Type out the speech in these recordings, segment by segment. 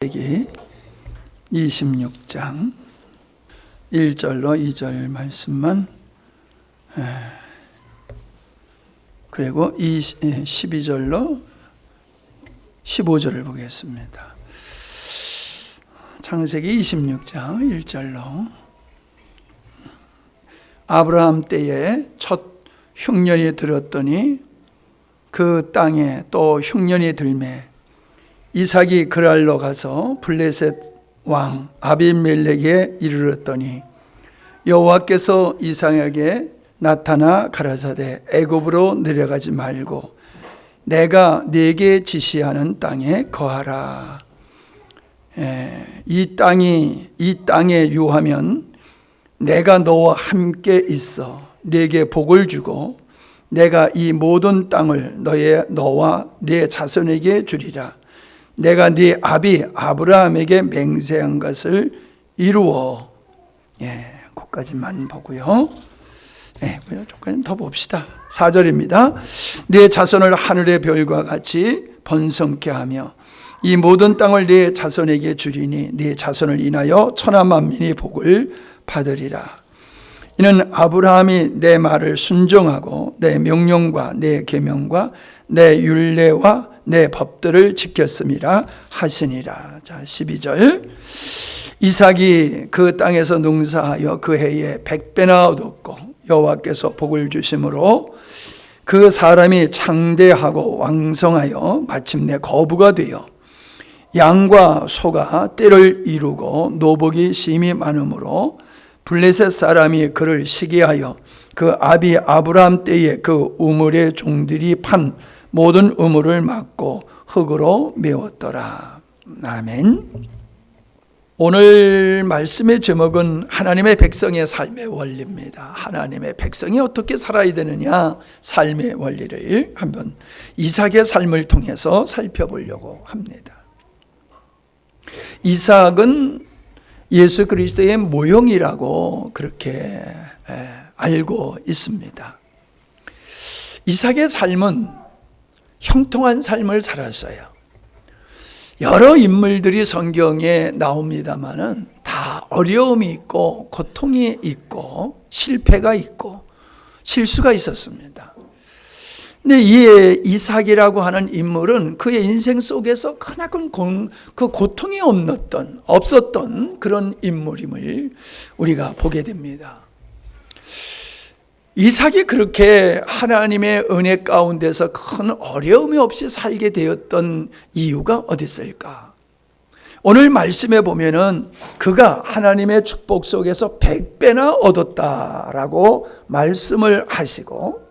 창세기 26장 1절로 2절 말씀만, 그리고 12절로 15절을 보겠습니다. 창세기 26장 1절로. 아브라함 때에 첫 흉년이 들었더니 그 땅에 또 흉년이 들매 이삭이 그랄로 가서 블레셋 왕 아비멜렉에 이르렀더니 여호와께서 이삭에게 나타나 가라사대 애굽으로 내려가지 말고 내가 네게 지시하는 땅에 거하라. 이 땅에 유하면 내가 너와 함께 있어 네게 복을 주고 내가 이 모든 땅을 너와 네 자손에게 주리라. 내가 네 아비 아브라함에게 맹세한 것을 이루어. 거기까지만 보고요. 조금 더 봅시다. 4절입니다. 네 자손을 하늘의 별과 같이 번성케 하며 이 모든 땅을 네 자손에게 주리니 네 자손을 인하여 천하 만민이 복을 받으리라. 이는 아브라함이 내 말을 순종하고 내 명령과 내 계명과 내 율례와 내 법들을 지켰음이라 하시니라. 자, 12절. 이삭이 그 땅에서 농사하여 그 해에 100배나 얻었고 여호와께서 복을 주심으로 그 사람이 창대하고 왕성하여 마침내 거부가 되어 양과 소가 떼를 이루고 노복이 심히 많으므로 블레셋 사람이 그를 시기하여 그 아비 아브라함 때에 그 우물의 종들이 판 모든 우물을 막고 흙으로 메웠더라. 아멘. 오늘 말씀의 제목은 하나님의 백성의 삶의 원리입니다. 하나님의 백성이 어떻게 살아야 되느냐, 삶의 원리를 한번 이삭의 삶을 통해서 살펴보려고 합니다. 이삭은 예수 그리스도의 모형이라고 그렇게 알고 있습니다. 이삭의 삶은 형통한 삶을 살았어요. 여러 인물들이 성경에 나옵니다만은 다 어려움이 있고 고통이 있고 실패가 있고 실수가 있었습니다. 근데 이 이삭이라고 하는 인물은 그의 인생 속에서 크나큰 그 고통이 없었던 그런 인물임을 우리가 보게 됩니다. 이삭이 그렇게 하나님의 은혜 가운데서 큰 어려움이 없이 살게 되었던 이유가 어디 있을까? 오늘 말씀에 보면은 그가 하나님의 축복 속에서 100배나 얻었다라고 말씀을 하시고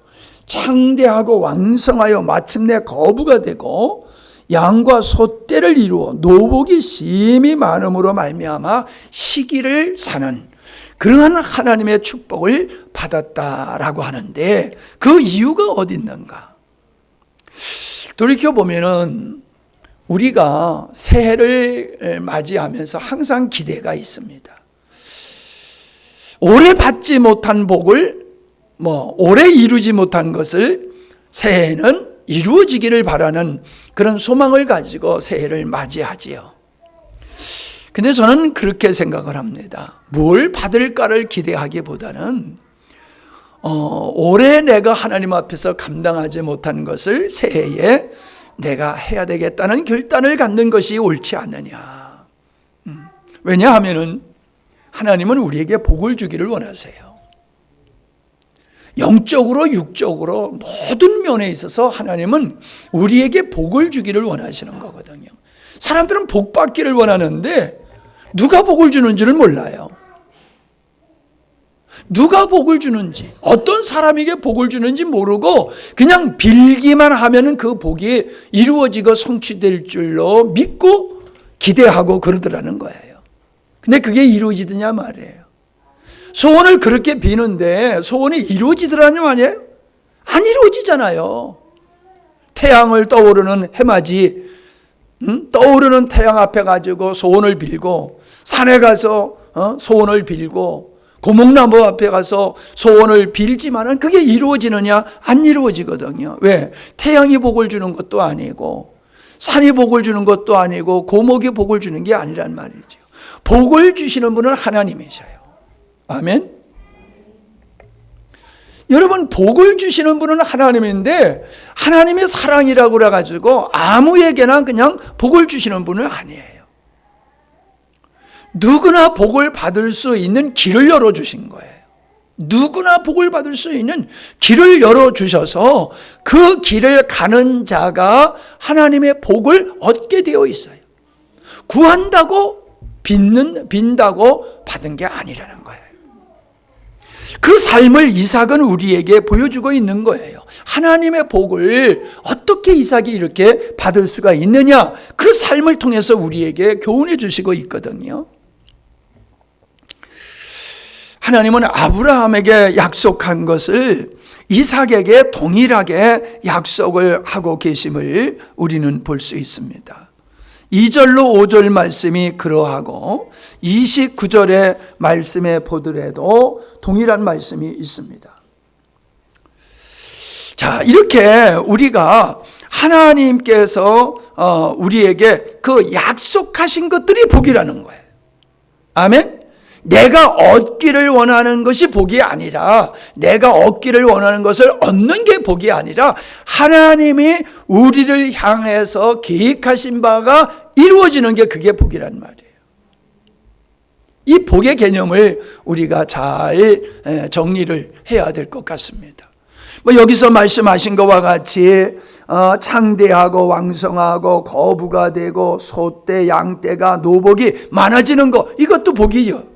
창대하고 왕성하여 마침내 거부가 되고 양과 소떼를 이루어 노복이 심히 많음으로 말미암아 시기를 사는 그러한 하나님의 축복을 받았다라고 하는데 그 이유가 어디 있는가? 돌이켜보면은 우리가 새해를 맞이하면서 항상 기대가 있습니다. 오래 받지 못한 복을 오래 이루지 못한 것을 새해에는 이루어지기를 바라는 그런 소망을 가지고 새해를 맞이하지요. 근데 저는 그렇게 생각을 합니다. 뭘 받을까를 기대하기보다는 올해 내가 하나님 앞에서 감당하지 못한 것을 새해에 내가 해야 되겠다는 결단을 갖는 것이 옳지 않느냐. 왜냐하면 하나님은 우리에게 복을 주기를 원하세요. 영적으로 육적으로 모든 면에 있어서 하나님은 우리에게 복을 주기를 원하시는 거거든요. 사람들은 복 받기를 원하는데 누가 복을 주는지를 몰라요. 누가 복을 주는지, 어떤 사람에게 복을 주는지 모르고 그냥 빌기만 하면은 그 복이 이루어지고 성취될 줄로 믿고 기대하고 그러더라는 거예요. 근데 그게 이루어지더냐 말이에요. 소원을 그렇게 비는데 소원이 이루어지더라는 말이에요? 안 이루어지잖아요. 태양을 떠오르는 해맞이 떠오르는 태양 앞에 가지고 소원을 빌고 산에 가서 소원을 빌고 고목나무 앞에 가서 소원을 빌지만은 그게 이루어지느냐? 안 이루어지거든요. 왜? 태양이 복을 주는 것도 아니고 산이 복을 주는 것도 아니고 고목이 복을 주는 게 아니란 말이죠. 복을 주시는 분은 하나님이셔요. 아멘. 여러분, 복을 주시는 분은 하나님인데 하나님의 사랑이라고 그래가지고 아무에게나 그냥 복을 주시는 분은 아니에요. 누구나 복을 받을 수 있는 길을 열어주신 거예요. 누구나 복을 받을 수 있는 길을 열어주셔서 그 길을 가는 자가 하나님의 복을 얻게 되어 있어요. 구한다고 빈다고 받은 게 아니라는 거예요. 그 삶을 이삭은 우리에게 보여주고 있는 거예요. 하나님의 복을 어떻게 이삭이 이렇게 받을 수가 있느냐, 그 삶을 통해서 우리에게 교훈해 주시고 있거든요. 하나님은 아브라함에게 약속한 것을 이삭에게 동일하게 약속을 하고 계심을 우리는 볼 수 있습니다. 2절로 5절 말씀이 그러하고 29절의 말씀에 보더라도 동일한 말씀이 있습니다. 자, 이렇게 우리가 하나님께서 우리에게 그 약속하신 것들이 복이라는 거예요. 아멘. 내가 얻기를 원하는 것이 복이 아니라, 내가 얻기를 원하는 것을 얻는 게 복이 아니라 하나님이 우리를 향해서 계획하신 바가 이루어지는 게 그게 복이란 말이에요. 이 복의 개념을 우리가 잘 정리를 해야 될 것 같습니다. 여기서 말씀하신 것과 같이 창대하고 왕성하고 거부가 되고 소떼 양떼가 노복이 많아지는 것, 이것도 복이죠.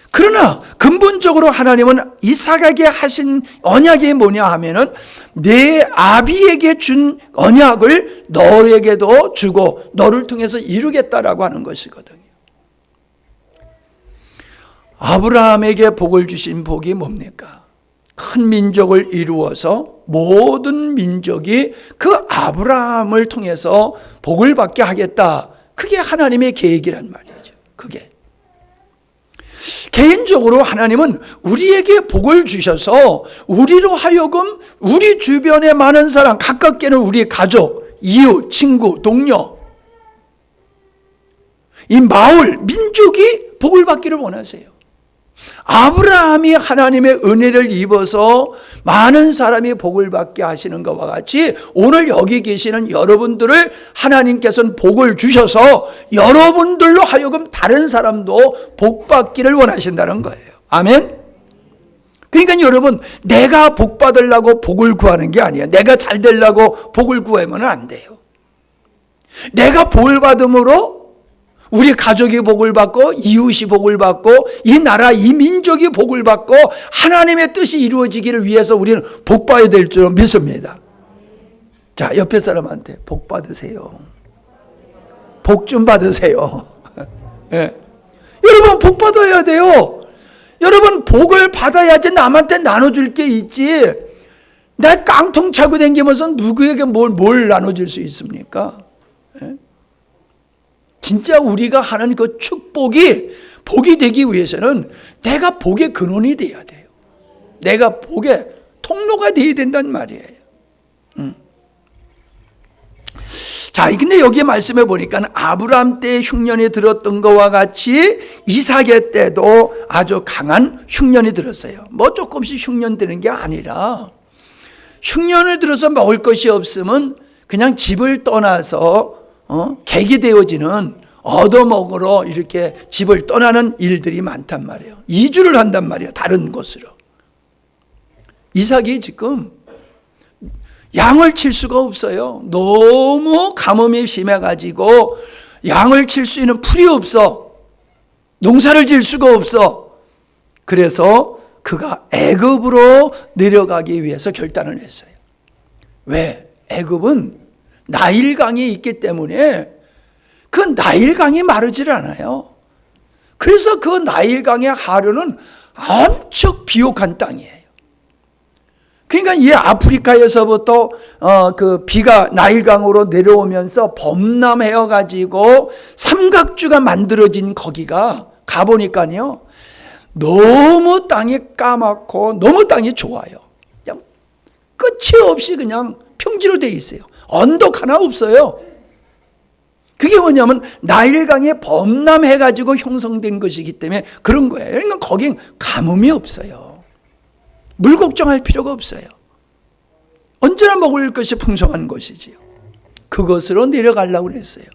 그러나 근본적으로 하나님은 이삭에게 하신 언약이 뭐냐 하면은 내 아비에게 준 언약을 너에게도 주고 너를 통해서 이루겠다라고 하는 것이거든요. 아브라함에게 복을 주신 복이 뭡니까? 큰 민족을 이루어서 모든 민족이 그 아브라함을 통해서 복을 받게 하겠다. 그게 하나님의 계획이란 말이죠. 그게. 개인적으로 하나님은 우리에게 복을 주셔서 우리로 하여금 우리 주변에 많은 사람, 가깝게는 우리 가족, 이웃, 친구, 동료, 이 마을, 민족이 복을 받기를 원하세요. 아브라함이 하나님의 은혜를 입어서 많은 사람이 복을 받게 하시는 것과 같이 오늘 여기 계시는 여러분들을 하나님께서는 복을 주셔서 여러분들로 하여금 다른 사람도 복 받기를 원하신다는 거예요. 아멘. 그러니까 여러분, 내가 복 받으려고 복을 구하는 게 아니에요. 내가 잘 되려고 복을 구하면 안 돼요. 내가 복을 받음으로 우리 가족이 복을 받고 이웃이 복을 받고 이 나라 이 민족이 복을 받고 하나님의 뜻이 이루어지기를 위해서 우리는 복 받아야 될 줄 믿습니다. 자, 옆에 사람한테 복 받으세요. 복 좀 받으세요. 네. 여러분, 복 받아야 돼요. 여러분, 복을 받아야지 남한테 나눠줄 게 있지. 나 깡통 차고 다니면서 누구에게 뭘 나눠줄 수 있습니까? 네? 진짜 우리가 하는 그 축복이 복이 되기 위해서는 내가 복의 근원이 돼야 돼요. 내가 복의 통로가 돼야 된단 말이에요. 자, 근데 여기에 말씀해 보니까 아브라함 때의 흉년이 들었던 것과 같이 이삭의 때도 아주 강한 흉년이 들었어요. 뭐 조금씩 흉년 드는 게 아니라 흉년을 들어서 먹을 것이 없으면 그냥 집을 떠나서 객이 되어지는 얻어먹으러 이렇게 집을 떠나는 일들이 많단 말이에요. 이주를 한단 말이에요. 다른 곳으로. 이삭이 지금 양을 칠 수가 없어요. 너무 가뭄이 심해가지고 양을 칠 수 있는 풀이 없어. 농사를 지을 수가 없어. 그래서 그가 애굽으로 내려가기 위해서 결단을 했어요. 왜? 애굽은 나일강이 있기 때문에 그 나일강이 마르질 않아요. 그래서 그 나일강의 하류는 엄청 비옥한 땅이에요. 그러니까 이 아프리카에서부터 그 비가 나일강으로 내려오면서 범람해어 가지고 삼각주가 만들어진 거기가 가보니까요, 너무 땅이 까맣고 너무 땅이 좋아요. 그냥 끝이 없이 그냥 평지로 돼 있어요. 언덕 하나 없어요. 그게 뭐냐면 나일강에 범람해가지고 형성된 것이기 때문에 그런 거예요. 그러니까 거긴 가뭄이 없어요. 물 걱정할 필요가 없어요. 언제나 먹을 것이 풍성한 곳이지요. 그것으로 내려가려고 그랬어요.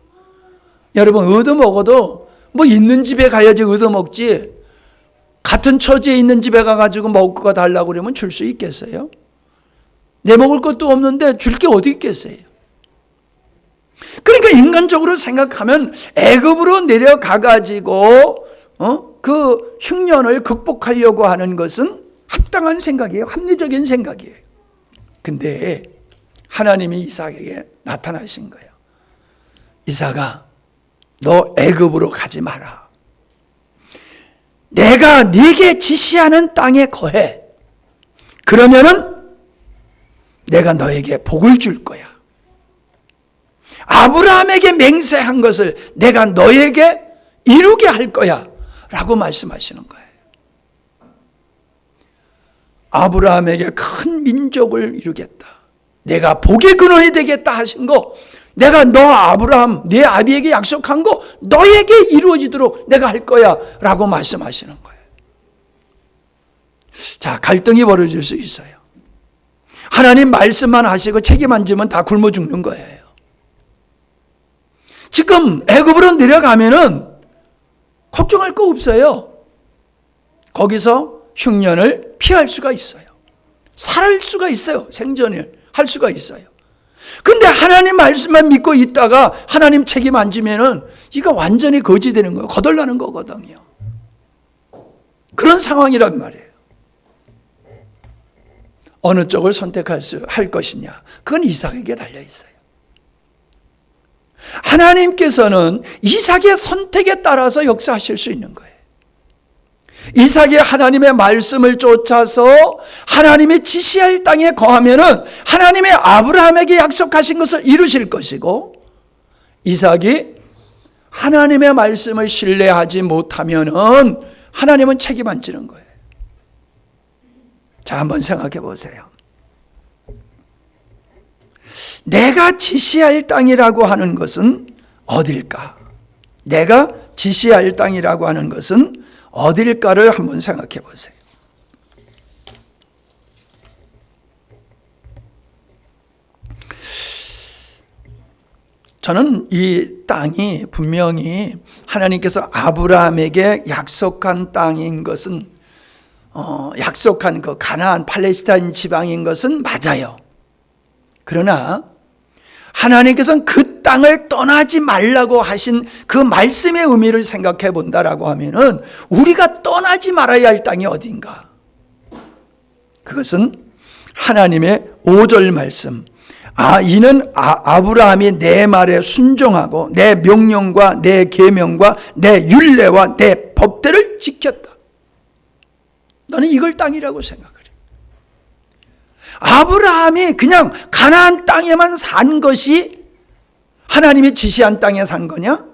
여러분, 얻어먹어도 뭐 있는 집에 가야지 얻어먹지, 같은 처지에 있는 집에 가가지고 먹을 거 달라고 그러면 줄 수 있겠어요? 내 먹을 것도 없는데 줄 게 어디 있겠어요? 그러니까 인간적으로 생각하면 애굽으로 내려가가지고 그 흉년을 극복하려고 하는 것은 합당한 생각이에요. 합리적인 생각이에요. 근데 하나님이 이삭에게 나타나신 거예요. 이삭아, 너 애굽으로 가지 마라. 내가 네게 지시하는 땅에 거해. 그러면은 내가 너에게 복을 줄 거야. 아브라함에게 맹세한 것을 내가 너에게 이루게 할 거야 라고 말씀하시는 거예요. 아브라함에게 큰 민족을 이루겠다, 내가 복의 근원이 되겠다 하신 거, 내가 너 아브라함 내 아비에게 약속한 거 너에게 이루어지도록 내가 할 거야 라고 말씀하시는 거예요. 자, 갈등이 벌어질 수 있어요. 하나님 말씀만 하시고 책임 안 지면 다 굶어 죽는 거예요. 지금 애굽으로 내려가면은 걱정할 거 없어요. 거기서 흉년을 피할 수가 있어요. 살 수가 있어요. 생존을 할 수가 있어요. 근데 하나님 말씀만 믿고 있다가 하나님 책임 안 지면은 이거 완전히 거지되는 거예요. 거덜나는 거거든요. 그런 상황이란 말이에요. 어느 쪽을 할 것이냐, 그건 이삭에게 달려 있어요. 하나님께서는 이삭의 선택에 따라서 역사하실 수 있는 거예요. 이삭이 하나님의 말씀을 쫓아서 하나님의 지시할 땅에 거하면은 하나님의 아브라함에게 약속하신 것을 이루실 것이고, 이삭이 하나님의 말씀을 신뢰하지 못하면은 하나님은 책임 안 지는 거예요. 자, 한번 생각해 보세요. 내가 지시할 땅이라고 하는 것은 어딜까? 내가 지시할 땅이라고 하는 것은 어딜까를 한번 생각해 보세요. 저는 이 땅이 분명히 하나님께서 아브라함에게 약속한 땅인 것은 약속한 그 가나안 팔레스타인 지방인 것은 맞아요. 그러나 하나님께서는 그 땅을 떠나지 말라고 하신 그 말씀의 의미를 생각해 본다라고 하면은 우리가 떠나지 말아야 할 땅이 어딘가? 그것은 하나님의 5절 말씀. 이는 아브라함이 내 말에 순종하고 내 명령과 내 계명과 내 율례와 내 법대를 지켰다. 너는 이걸 땅이라고 생각해. 아브라함이 그냥 가나안 땅에만 산 것이 하나님이 지시한 땅에 산 거냐?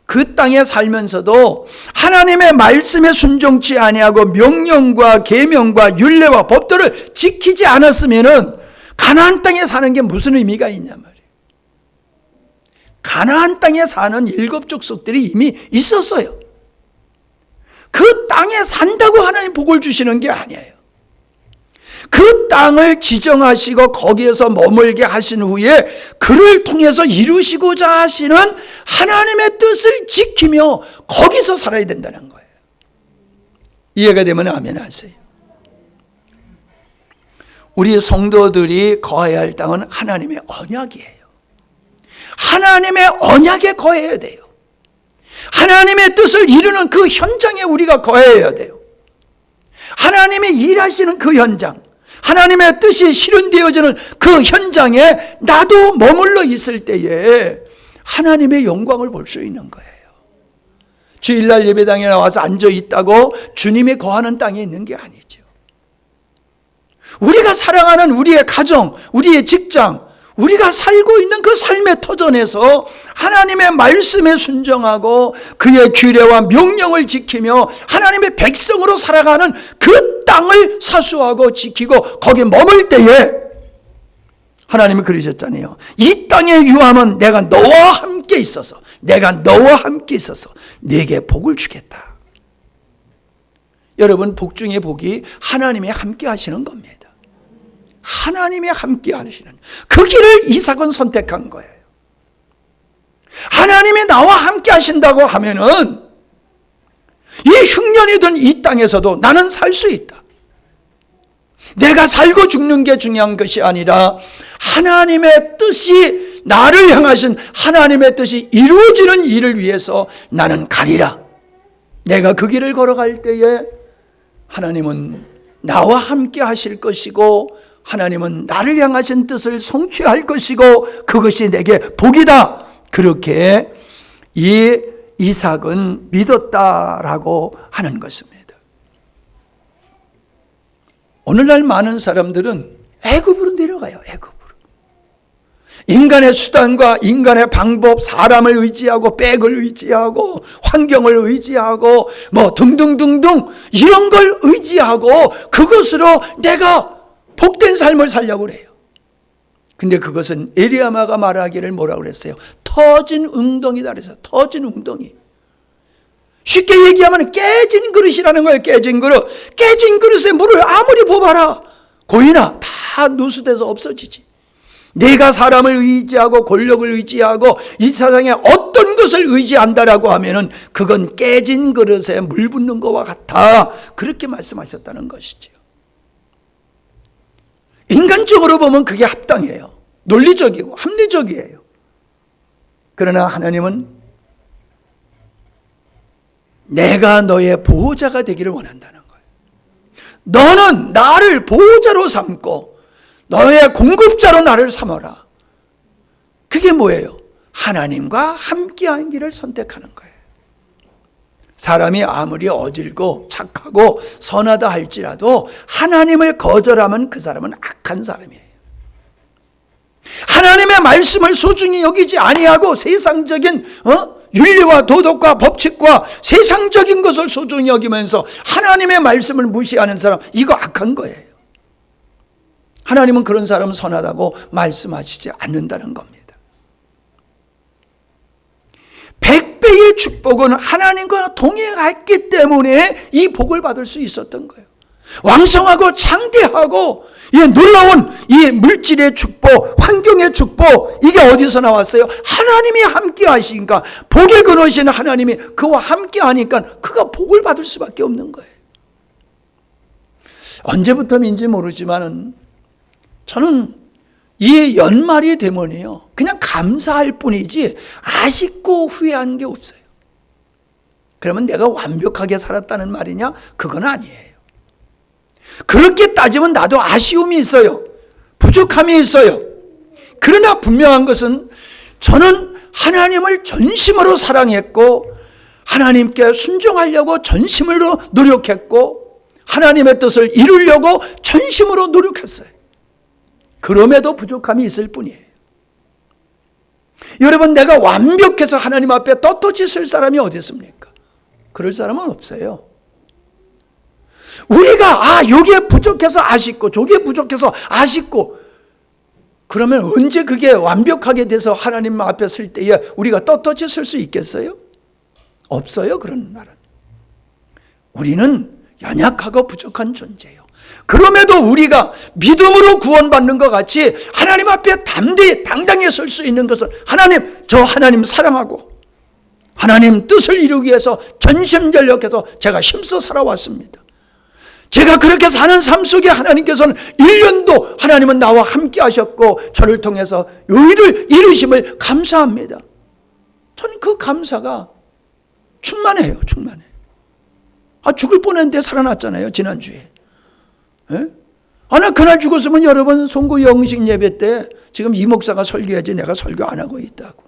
그 땅에 살면서도 하나님의 말씀에 순종치 아니하고 명령과 계명과 율례와 법도를 지키지 않았으면은 가나안 땅에 사는 게 무슨 의미가 있냐 말이에요. 가나안 땅에 사는 7 족속들이 이미 있었어요. 그 땅에 산다고 하나님 복을 주시는 게 아니에요. 그 땅을 지정하시고 거기에서 머물게 하신 후에 그를 통해서 이루시고자 하시는 하나님의 뜻을 지키며 거기서 살아야 된다는 거예요. 이해가 되면 아멘 하세요. 우리 성도들이 거해야 할 땅은 하나님의 언약이에요. 하나님의 언약에 거해야 돼요. 하나님의 뜻을 이루는 그 현장에 우리가 거해야 돼요. 하나님이 일하시는 그 현장, 하나님의 뜻이 실현되어지는 그 현장에 나도 머물러 있을 때에 하나님의 영광을 볼 수 있는 거예요. 주일날 예배당에 나와서 앉아 있다고 주님이 거하는 땅에 있는 게 아니죠. 우리가 사랑하는 우리의 가정, 우리의 직장, 우리가 살고 있는 그 삶의 터전에서 하나님의 말씀에 순종하고 그의 규례와 명령을 지키며 하나님의 백성으로 살아가는 그 땅을 사수하고 지키고 거기에 머물 때에 하나님이 그러셨잖아요. 이 땅의 유함은 내가 너와 함께 있어서 네게 복을 주겠다. 여러분, 복 중에 복이 하나님이 함께 하시는 겁니다. 하나님이 함께 하시는 그 길을 이삭은 선택한 거예요. 하나님이 나와 함께 하신다고 하면은 이 흉년이든 이 땅에서도 나는 살 수 있다. 내가 살고 죽는 게 중요한 것이 아니라 하나님의 뜻이, 나를 향하신 하나님의 뜻이 이루어지는 일을 위해서 나는 가리라. 내가 그 길을 걸어갈 때에 하나님은 나와 함께 하실 것이고, 하나님은 나를 향하신 뜻을 성취할 것이고, 그것이 내게 복이다. 그렇게 이 이삭은 믿었다라고 하는 것입니다. 오늘날 많은 사람들은 애굽으로 내려가요. 애굽으로. 인간의 수단과 인간의 방법, 사람을 의지하고 백을 의지하고 환경을 의지하고 뭐 등등등등 이런 걸 의지하고 그것으로 내가 복된 삶을 살려고 그래요. 근데 그것은 에리야마가 말하기를 뭐라고 그랬어요? 터진 웅덩이다 그래서 터진 웅덩이. 쉽게 얘기하면 깨진 그릇이라는 거예요. 깨진 그릇. 깨진 그릇에 물을 아무리 부어봐라 고이나 다 누수돼서 없어지지. 내가 사람을 의지하고 권력을 의지하고 이 세상에 어떤 것을 의지한다라고 하면은 그건 깨진 그릇에 물 붓는 것과 같아. 그렇게 말씀하셨다는 것이죠. 인간적으로 보면 그게 합당해요. 논리적이고 합리적이에요. 그러나 하나님은 내가 너의 보호자가 되기를 원한다는 거예요. 너는 나를 보호자로 삼고 너의 공급자로 나를 삼아라. 그게 뭐예요? 하나님과 함께한 길을 선택하는 거예요. 사람이 아무리 어질고 착하고 선하다 할지라도 하나님을 거절하면 그 사람은 악한 사람이에요. 하나님의 말씀을 소중히 여기지 아니하고 세상적인 윤리와 도덕과 법칙과 세상적인 것을 소중히 여기면서 하나님의 말씀을 무시하는 사람, 이거 악한 거예요. 하나님은 그런 사람은 선하다고 말씀하시지 않는다는 겁니다. 100배의 축복은 하나님과 동행했기 때문에 이 복을 받을 수 있었던 거예요. 왕성하고 창대하고 놀라운 이 물질의 축복, 환경의 축복, 이게 어디서 나왔어요? 하나님이 함께 하시니까, 복의 근원이신 하나님이 그와 함께 하니까 그가 복을 받을 수밖에 없는 거예요. 언제부터인지 모르지만 저는 이 연말이 되면요 그냥 감사할 뿐이지 아쉽고 후회한 게 없어요. 그러면 내가 완벽하게 살았다는 말이냐? 그건 아니에요. 그렇게 따지면 나도 아쉬움이 있어요. 부족함이 있어요. 그러나 분명한 것은 저는 하나님을 전심으로 사랑했고 하나님께 순종하려고 전심으로 노력했고 하나님의 뜻을 이루려고 전심으로 노력했어요. 그럼에도 부족함이 있을 뿐이에요. 여러분, 내가 완벽해서 하나님 앞에 떳떳이 설 사람이 어디 있습니까? 그럴 사람은 없어요. 우리가 여기에 부족해서 아쉽고 저기에 부족해서 아쉽고 그러면 언제 그게 완벽하게 돼서 하나님 앞에 설 때에 우리가 떳떳이 설 수 있겠어요? 없어요. 그런 날은. 우리는 연약하고 부족한 존재예요. 그럼에도 우리가 믿음으로 구원받는 것 같이 하나님 앞에 당당히 설 수 있는 것은 저 하나님 사랑하고 하나님 뜻을 이루기 위해서 전심전력해서 제가 힘써 살아왔습니다. 제가 그렇게 사는 삶 속에 하나님께서는 1년도 하나님은 나와 함께 하셨고 저를 통해서 의를 이루심을 감사합니다. 저는 그 감사가 충만해요. 충만해. 죽을 뻔했는데 살아났잖아요. 지난주에. 나 그날 죽었으면 여러분 송구 영식 예배 때 지금 이 목사가 설교해야지 내가 설교 안 하고 있다고.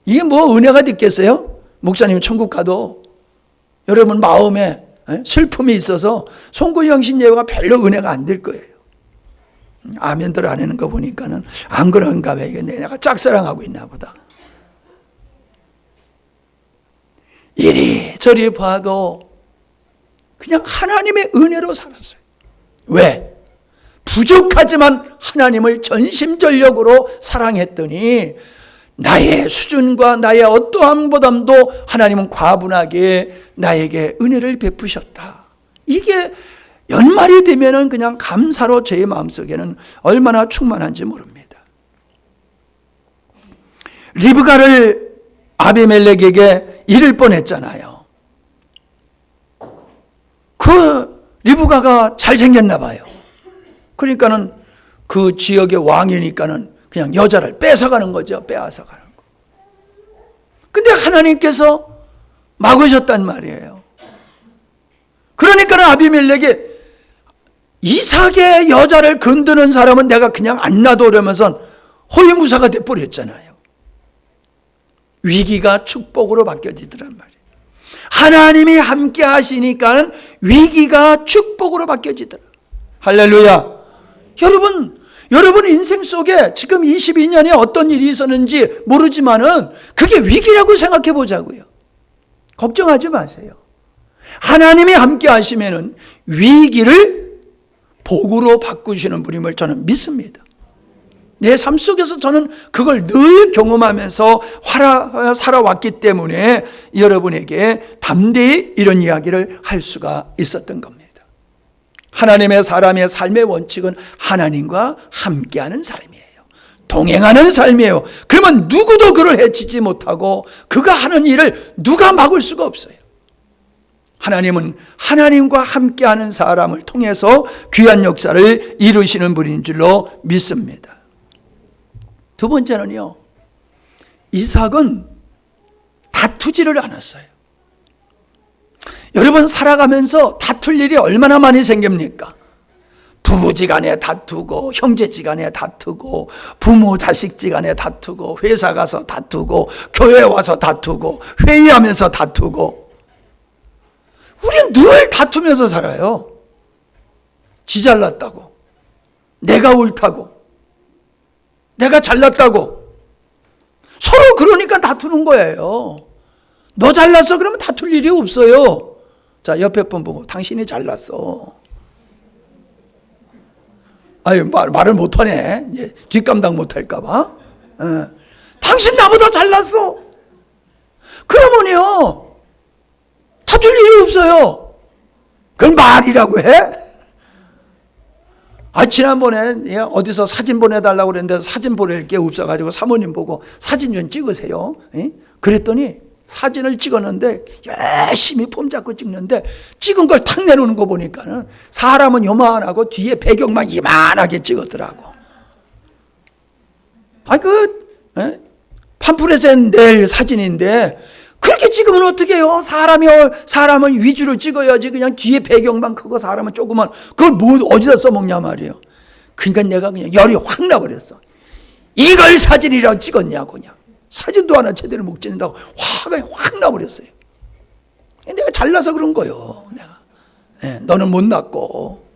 이게 뭐 은혜가 됐겠어요? 목사님 천국 가도 여러분 마음에 슬픔이 있어서 송구 영식 예배가 별로 은혜가 안 될 거예요. 아멘들 안 하는 거 보니까는 안 그런가 봐. 이게 내가 짝사랑하고 있나 보다. 이리저리 봐도 그냥 하나님의 은혜로 살았어요. 왜? 부족하지만 하나님을 전심전력으로 사랑했더니 나의 수준과 나의 어떠함보다도 하나님은 과분하게 나에게 은혜를 베푸셨다. 이게 연말이 되면은 그냥 감사로 제 마음속에는 얼마나 충만한지 모릅니다. 리브가를 아비멜렉에게 잃을 뻔했잖아요. 그 리브가가 잘생겼나 봐요. 그러니까는 그 지역의 왕이니까는 그냥 여자를 뺏어가는 거죠. 빼앗아가는 거. 근데 하나님께서 막으셨단 말이에요. 그러니까는 아비멜렉이 이삭의 여자를 건드는 사람은 내가 그냥 안 놔두려면서 호위무사가 돼버렸잖아요. 위기가 축복으로 바뀌어지더란 말이에요. 하나님이 함께 하시니까는 위기가 축복으로 바뀌어지더라. 할렐루야. 여러분 인생 속에 지금 22년에 어떤 일이 있었는지 모르지만은 그게 위기라고 생각해 보자고요. 걱정하지 마세요. 하나님이 함께 하시면은 위기를 복으로 바꾸시는 분임을 저는 믿습니다. 내 삶 속에서 저는 그걸 늘 경험하면서 살아왔기 때문에 여러분에게 담대히 이런 이야기를 할 수가 있었던 겁니다. 하나님의 사람의 삶의 원칙은 하나님과 함께하는 삶이에요. 동행하는 삶이에요. 그러면 누구도 그를 해치지 못하고 그가 하는 일을 누가 막을 수가 없어요. 하나님은 하나님과 함께하는 사람을 통해서 귀한 역사를 이루시는 분인 줄로 믿습니다. 두 번째는요, 이삭은 다투지를 않았어요. 여러분 살아가면서 다툴 일이 얼마나 많이 생깁니까? 부부지간에 다투고, 형제지간에 다투고, 부모 자식지간에 다투고, 회사 가서 다투고, 교회 와서 다투고, 회의하면서 다투고. 우리는 늘 다투면서 살아요. 지 잘났다고, 내가 옳다고, 내가 잘났다고. 서로 그러니까 다투는 거예요. 너 잘났어? 그러면 다툴 일이 없어요. 자, 옆에 분 보고 당신이 잘났어. 아유, 말을 못하네. 뒷감당 못할까 봐. 당신 나보다 잘났어. 그러면요, 다툴 일이 없어요. 그건 말이라고 해? 지난번에 어디서 사진 보내달라고 그랬는데 사진 보낼 게 없어가지고 사모님 보고 사진 좀 찍으세요. 그랬더니 사진을 찍었는데 열심히 폼 잡고 찍는데 찍은 걸 탁 내놓는 거 보니까는 사람은 요만하고 뒤에 배경만 이만하게 찍었더라고. 팜플렛에 낼 사진인데 그렇게 찍으면 어떻게 해요? 사람을 위주로 찍어야지. 그냥 뒤에 배경만 크고 사람은 조그만, 그걸 어디다 써먹냐 말이에요. 그러니까 내가 그냥 열이 확 나버렸어. 이걸 사진이라고 찍었냐고. 그냥 사진도 하나 제대로 못 찍는다고 확 나버렸어요. 내가 잘나서 그런 거예요. 너는 못났고.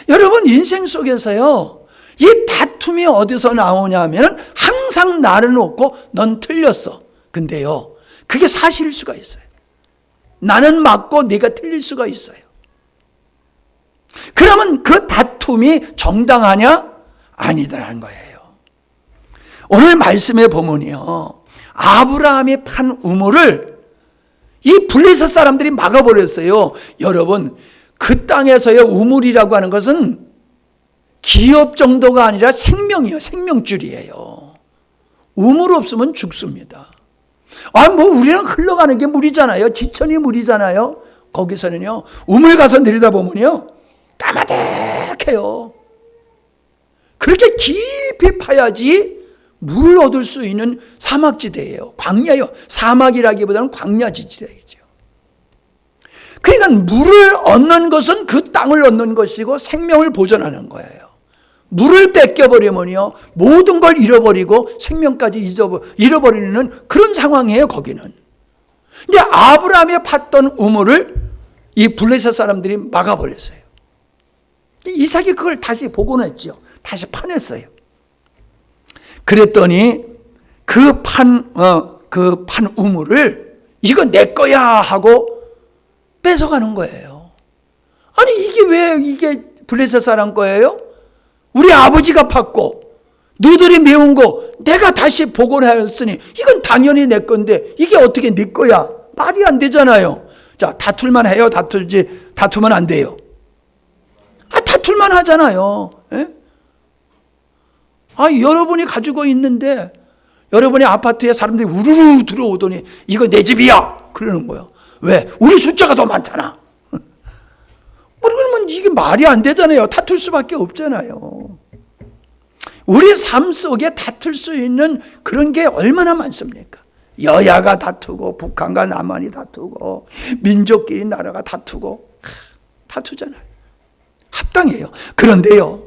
여러분 인생 속에서요, 이 다툼이 어디서 나오냐면 항상 나를 놓고 넌 틀렸어. 근데요, 그게 사실일 수가 있어요. 나는 맞고 네가 틀릴 수가 있어요. 그러면 그 다툼이 정당하냐? 아니더라는 거예요. 오늘 말씀에 보면요, 아브라함이 판 우물을 이 블레셋 사람들이 막아버렸어요. 여러분, 그 땅에서의 우물이라고 하는 것은 기업 정도가 아니라 생명이에요. 생명줄이에요. 우물 없으면 죽습니다. 우리는 흘러가는 게 물이잖아요. 지천이 물이잖아요. 거기서는요, 우물 가서 내려다보면요, 까마득해요. 그렇게 깊이 파야지 물을 얻을 수 있는 사막지대예요. 광야요. 사막이라기보다는 광야지대이죠. 그러니까 물을 얻는 것은 그 땅을 얻는 것이고 생명을 보존하는 거예요. 물을 뺏겨버리면요, 모든 걸 잃어버리고 생명까지 잃어버리는 그런 상황이에요, 거기는. 근데 아브라함이 팠던 우물을 이 블레셋 사람들이 막아버렸어요. 이삭이 그걸 다시 복원했죠. 다시 파냈어요. 그랬더니 그 판 우물을 이거 내 거야 하고 뺏어가는 거예요. 아니, 이게 왜 이게 블레셋 사람 거예요? 우리 아버지가 팠고 너희들이 메운 거 내가 다시 복원하였으니 이건 당연히 내 건데 이게 어떻게 네 거야? 말이 안 되잖아요. 자, 다툴만 해요? 다투면 안 돼요? 다툴만 하잖아요. 예? 여러분이 가지고 있는데 여러분의 아파트에 사람들이 우르르 들어오더니 이거 내 집이야 그러는 거예요. 왜? 우리 숫자가 더 많잖아. 그러면 이게 말이 안 되잖아요. 다툴 수밖에 없잖아요. 우리 삶 속에 다툴 수 있는 그런 게 얼마나 많습니까? 여야가 다투고 북한과 남한이 다투고 민족끼리 나라가 다투고 다투잖아요. 합당해요. 그런데요,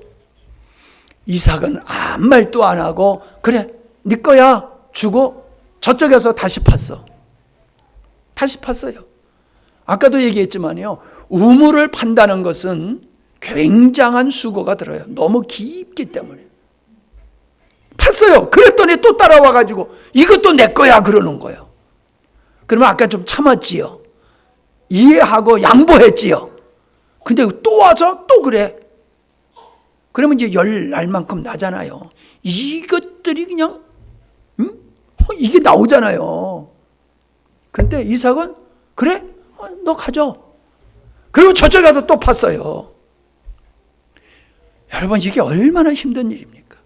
이삭은 아무 말도 안 하고 그래 네 거야 주고 저쪽에서 다시 팠어. 다시 팠어요. 아까도 얘기했지만요, 우물을 판다는 것은 굉장한 수고가 들어요. 너무 깊기 때문에. 팠어요. 그랬더니 또 따라와가지고 이것도 내 거야 그러는 거예요. 그러면 아까 좀 참았지요. 이해하고 양보했지요. 근데 또 와서 또 그래. 그러면 이제 열 날만큼 나잖아요. 이것들이 그냥 이게 나오잖아요. 근데 이삭은 그래? 너 가져. 그리고 저쪽 가서 또 팠어요. 여러분, 이게 얼마나 힘든 일입니까?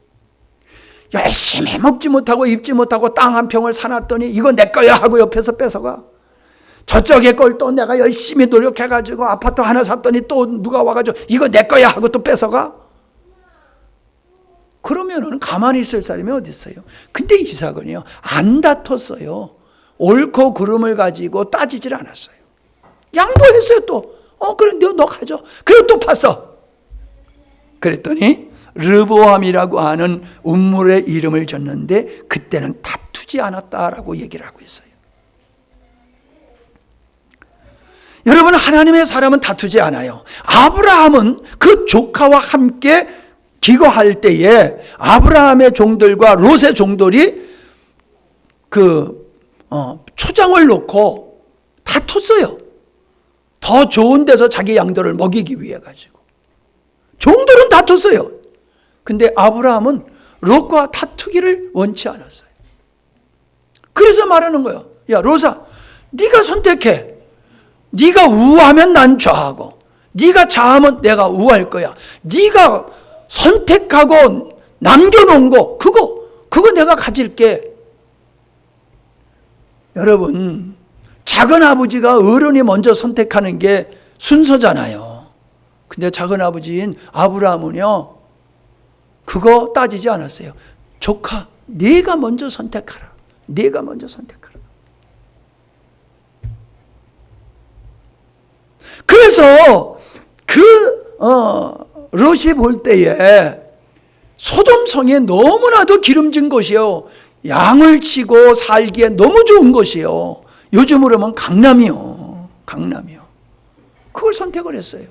열심히 먹지 못하고 입지 못하고 땅 한 평을 사놨더니 이거 내 거야 하고 옆에서 뺏어가. 저쪽에 걸 또 내가 열심히 노력해가지고 아파트 하나 샀더니 또 누가 와가지고 이거 내 거야 하고 또 뺏어가. 그러면은 가만히 있을 사람이 어디 있어요? 근데 이삭은요, 안 다퉜어요. 옳고 그름을 가지고 따지질 않았어요. 양보했어요. 또 그래 너 가져. 그리고 또 팠어. 그랬더니 르보암이라고 하는 운물의 이름을 줬는데 그때는 다투지 않았다라고 얘기를 하고 있어요. 여러분, 하나님의 사람은 다투지 않아요. 아브라함은 그 조카와 함께 기거할 때에 아브라함의 종들과 롯의 종들이 초장을 놓고 다퉜어요. 더 좋은 데서 자기 양들을 먹이기 위해 가지고. 종들은 다퉜어요. 근데 아브라함은 롯과 다투기를 원치 않았어요. 그래서 말하는 거예요. 야, 롯아, 네가 선택해. 네가 우하면 난 좌하고 네가 좌하면 내가 우할 거야. 네가 선택하고 남겨놓은 거 그거 내가 가질게. 여러분, 작은 아버지가 어른이 먼저 선택하는 게 순서잖아요. 근데 작은 아버지인 아브라함은요, 그거 따지지 않았어요. 조카, 네가 먼저 선택하라. 네가 먼저 선택하라. 그래서 롯이 볼 때에 소돔성에 너무나도 기름진 곳이요, 양을 치고 살기에 너무 좋은 곳이요, 요즘으로 하면 강남이요. 그걸 선택을 했어요.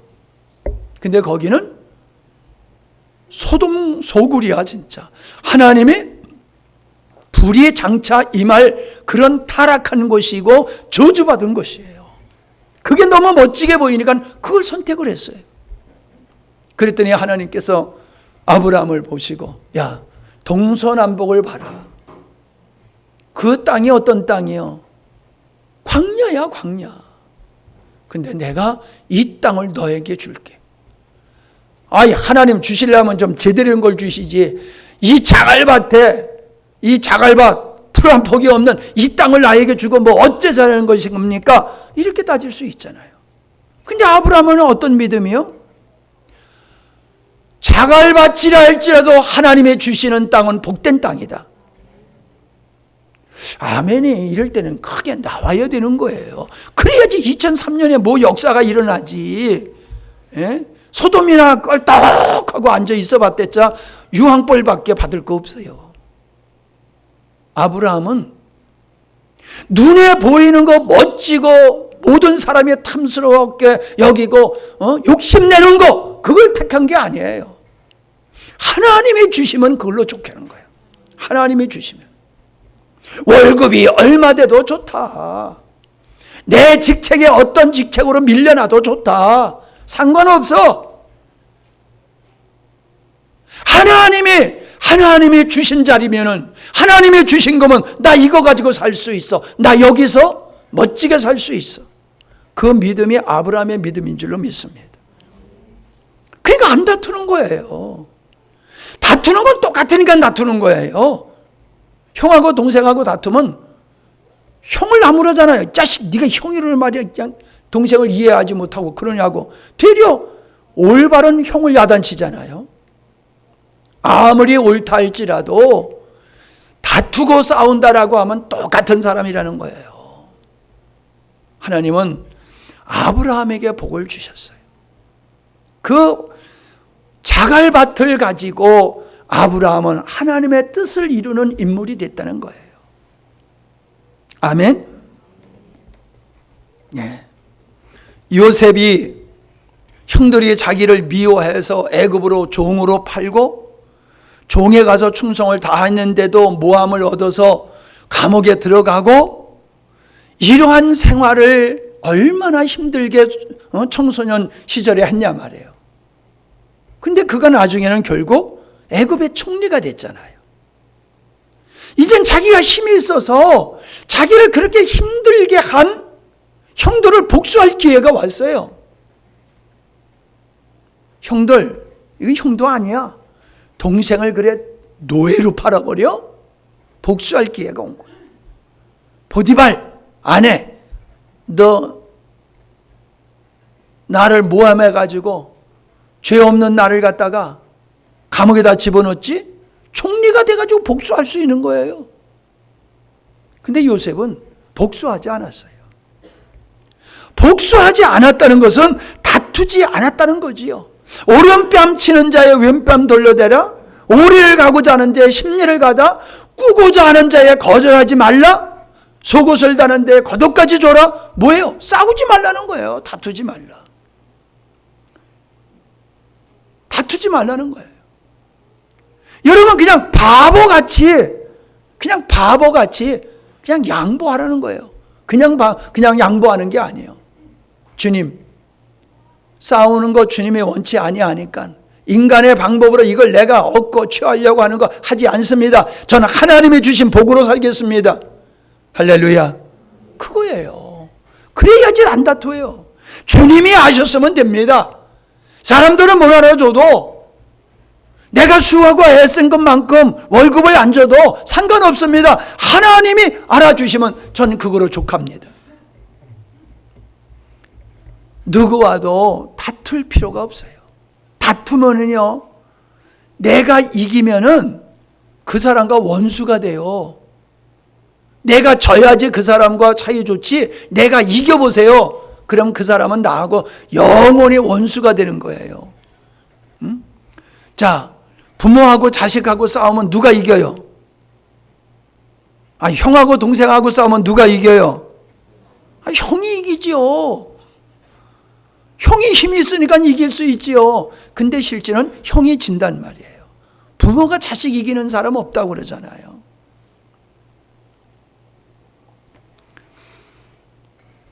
근데 거기는 소돔 소굴이야. 진짜 하나님의 불이 장차 임할 그런 타락한 곳이고 저주받은 곳이에요. 그게 너무 멋지게 보이니까 그걸 선택을 했어요. 그랬더니 하나님께서 아브라함을 보시고, 야, 동서남북을 봐라. 그 땅이 어떤 땅이요? 광야야, 광야. 근데 내가 이 땅을 너에게 줄게. 하나님 주시려면 좀 제대로 된 걸 주시지. 이 자갈밭 풀 한 폭이 없는 이 땅을 나에게 주고 뭐 어째서라는 것이 겁니까? 이렇게 따질 수 있잖아요. 근데 아브라함은 어떤 믿음이요? 자갈밭이라 할지라도 하나님의 주시는 땅은 복된 땅이다. 아멘이 이럴 때는 크게 나와야 되는 거예요. 그래야지 2003년에 뭐 역사가 일어나지. 예? 소돔이나 껄떡하고 앉아 있어 봤댔자 유황벌밖에 받을 거 없어요. 아브라함은 눈에 보이는 거 멋지고 모든 사람이 탐스럽게 여기고 욕심내는 거, 그걸 택한 게 아니에요. 하나님이 주시면 그걸로 좋게 하는 거예요. 하나님이 주시면. 월급이 얼마 돼도 좋다. 내 직책에 어떤 직책으로 밀려나도 좋다. 상관없어. 하나님이 주신 자리면은, 하나님이 주신 거면 나 이거 가지고 살 수 있어. 나 여기서 멋지게 살 수 있어. 그 믿음이 아브라함의 믿음인 줄로 믿습니다. 그러니까 안 다투는 거예요. 다투는 건 똑같으니까 다투는 거예요. 형하고 동생하고 다투면 형을 나무라잖아요. 자식, 네가 형이를 말이야, 그냥 동생을 이해하지 못하고 그러냐고. 되려 올바른 형을 야단치잖아요. 아무리 옳다 할지라도 다투고 싸운다라고 하면 똑같은 사람이라는 거예요. 하나님은 아브라함에게 복을 주셨어요. 그 자갈밭을 가지고 아브라함은 하나님의 뜻을 이루는 인물이 됐다는 거예요. 아멘. 예. 요셉이 형들이 자기를 미워해서 애굽으로 종으로 팔고 종에 가서 충성을 다했는데도 모함을 얻어서 감옥에 들어가고, 이러한 생활을 얼마나 힘들게 청소년 시절에 했냐 말이에요. 근데 그가 나중에는 결국 애굽의 총리가 됐잖아요. 이젠 자기가 힘이 있어서 자기를 그렇게 힘들게 한 형들을 복수할 기회가 왔어요. 형들, 이거 형도 아니야. 동생을 그래 노예로 팔아버려? 복수할 기회가 온 거야. 보디발, 아내, 너 나를 모함해가지고 죄 없는 나를 갖다가 감옥에다 집어넣었지? 총리가 돼가지고 복수할 수 있는 거예요. 근데 요셉은 복수하지 않았어요. 복수하지 않았다는 것은 다투지 않았다는 거지요. 오른뺨 치는 자의 왼뺨 돌려대라. 오리를 가고자 하는 자의 심리를 가다. 꾸고자 하는 자의 거절하지 말라. 속옷을 다는 데에 겉옷까지 줘라. 뭐예요? 싸우지 말라는 거예요. 다투지 말라. 다투지 말라는 거예요. 여러분, 그냥 바보같이 그냥 양보하라는 거예요. 그냥 양보하는 게 아니에요. 주님, 싸우는 거 주님의 원치 아니하니까 인간의 방법으로 이걸 내가 얻고 취하려고 하는 거 하지 않습니다. 저는 하나님이 주신 복으로 살겠습니다. 할렐루야. 그거예요. 그래야지 안 다투어요. 주님이 아셨으면 됩니다. 사람들은 뭘 알아줘도, 내가 수고하고 애쓴 것만큼 월급을 안 줘도 상관없습니다. 하나님이 알아주시면 저는 그거로 족합니다. 누구와도 다툴 필요가 없어요. 다투면은요, 내가 이기면은 그 사람과 원수가 돼요. 내가 져야지 그 사람과 사이 좋지, 내가 이겨보세요. 그럼 그 사람은 나하고 영원히 원수가 되는 거예요. 자, 부모하고 자식하고 싸우면 누가 이겨요? 형하고 동생하고 싸우면 누가 이겨요? 형이 이기지요. 형이 힘이 있으니까 이길 수 있지요. 근데 실제는 형이 진단 말이에요. 부모가 자식 이기는 사람 없다고 그러잖아요.